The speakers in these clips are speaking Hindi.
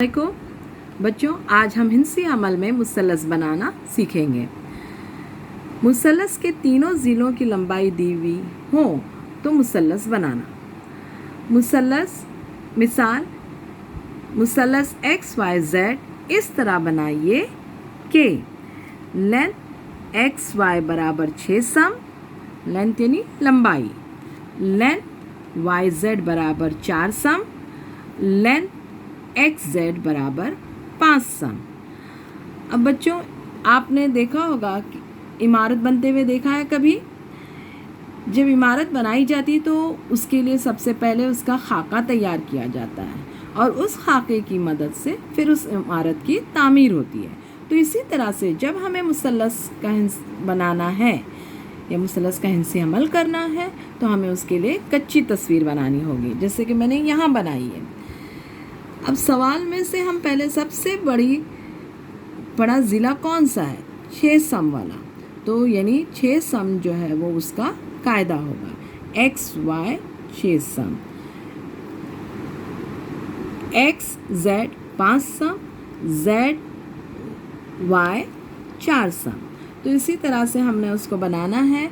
को बच्चों, आज हम हिंसी अमल में मुसल्लस बनाना सीखेंगे। मुसल्लस के तीनों ज़िलों की लंबाई दी हुई हो तो मुसल्लस बनाना। मुसल्लस मिसाल, मुसल्लस XYZ इस तरह बनाइए कि लेंथ XY बराबर 6 सम, लेंथ यानी लंबाई, लेंथ YZ बराबर 4 सम, लेंथ XZ बराबर 5 सम। अब बच्चों, आपने देखा होगा कि इमारत बनते हुए देखा है कभी? जब इमारत बनाई जाती है तो उसके लिए सबसे पहले उसका खाका तैयार किया जाता है और उस खाके की मदद से फिर उस इमारत की तामीर होती है। तो इसी तरह से जब हमें मुसल्लस का बनाना है या मुसल्लस का हिंसी अमल करना है तो हमें उसके लिए कच्ची तस्वीर बनानी होगी, जैसे कि मैंने यहाँ बनाई है। अब सवाल में से हम पहले सबसे बड़ा ज़िला कौन सा है? 6 सम वाला। तो यानी 6 सम जो है वो उसका कायदा होगा, XY 6 सम, XZ 5 सम, ZY 4 सम। तो इसी तरह से हमने उसको बनाना है।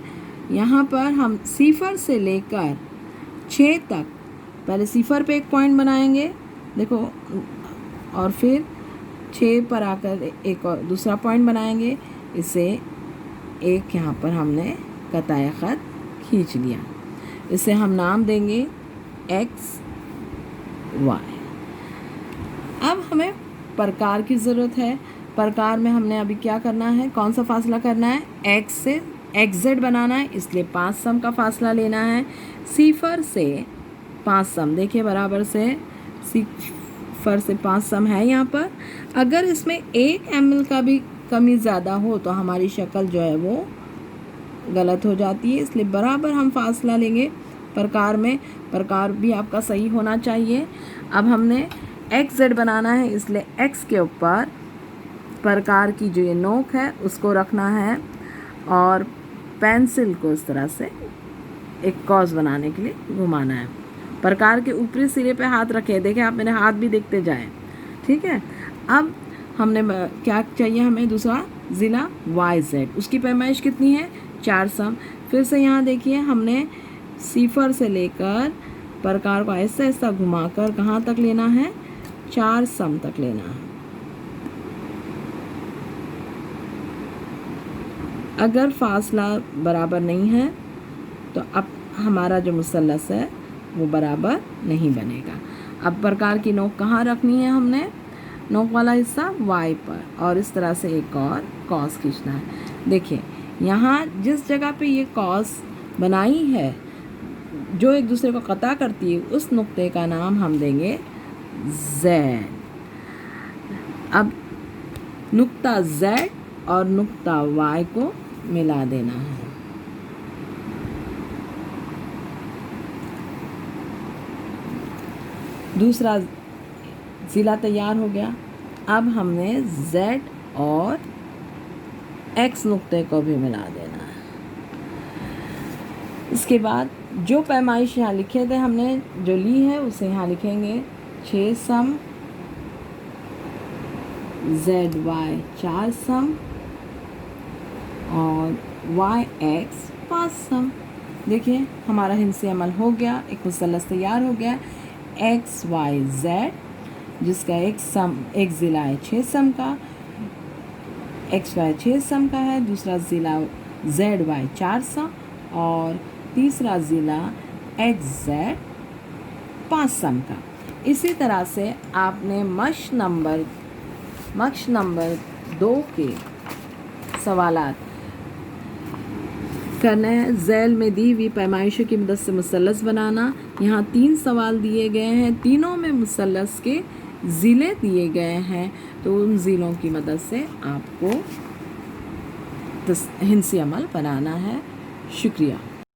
यहाँ पर हम 0 से लेकर 6 तक, पहले 0 पे एक पॉइंट बनाएंगे, देखो, और फिर 6 पर आकर एक और दूसरा पॉइंट बनाएंगे। इसे एक यहाँ पर हमने कताए ख़त खींच लिया। इसे हम नाम देंगे XY। अब हमें प्रकार की ज़रूरत है। प्रकार में हमने अभी क्या करना है, कौन सा फासला करना है? X से XZ बनाना है, इसलिए 5 सम का फासला लेना है। 0 से 5 सम, देखिए बराबर से 0 से 5 सम है यहाँ पर। अगर इसमें 1 ml का भी कमी ज़्यादा हो तो हमारी शक्ल जो है वो गलत हो जाती है, इसलिए बराबर हम फासला लेंगे। प्रकार में प्रकार भी आपका सही होना चाहिए। अब हमने XZ बनाना है, इसलिए X के ऊपर प्रकार की जो ये नोक है उसको रखना है और पेंसिल को इस तरह से एक कॉस बनाने के लिए घुमाना है। प्रकार के ऊपरी सिरे पे हाथ रखें, देखें आप मेरे हाथ भी देखते जाएं, ठीक है। अब हमने क्या चाहिए, हमें दूसरा ज़िला YZ, उसकी पैमाइश कितनी है? 4 सम। फिर से यहाँ देखिए, हमने 0 से लेकर प्रकार को ऐसा ऐसा घुमाकर कहाँ तक लेना है? 4 सम तक लेना है। अगर फासला बराबर नहीं है तो अब हमारा जो मुसल्लस है वो बराबर नहीं बनेगा। अब प्रकार की नोक कहाँ रखनी है? हमने नोक वाला हिस्सा Y पर, और इस तरह से एक और कॉस खींचना है। देखिए यहाँ जिस जगह पे ये कॉस बनाई है जो एक दूसरे को कता करती है, उस नुक्ते का नाम हम देंगे Z। अब नुक्ता Z और नुक्ता Y को मिला देना है। दूसरा ज़िला तैयार हो गया। अब हमने Z और X नुक्ते को भी मिला देना है। इसके बाद जो पैमाइश यहाँ लिखे थे हमने, जो ली है उसे यहाँ लिखेंगे 6 सम, ZY 4 सम और YX 5 सम। देखिए हमारा हिंसी अमल हो गया, एक मुसल्लस तैयार हो गया। XYZ जिसका एक ज़िला है 6 सम का, XY 6 सम का है, दूसरा ज़िला ZY 4 सम और तीसरा ज़िला XZ 5 सम का। इसी तरह से आपने मश्क नंबर 2 के सवालात करना है। झैल में दी हुई पैमाइशों की मदद से मुसल्लस बनाना। यहाँ 3 सवाल दिए गए हैं, तीनों में मुसल्लस के ज़िले दिए गए हैं, तो उन ज़िलों की मदद से आपको हिंसी अमल बनाना है। शुक्रिया।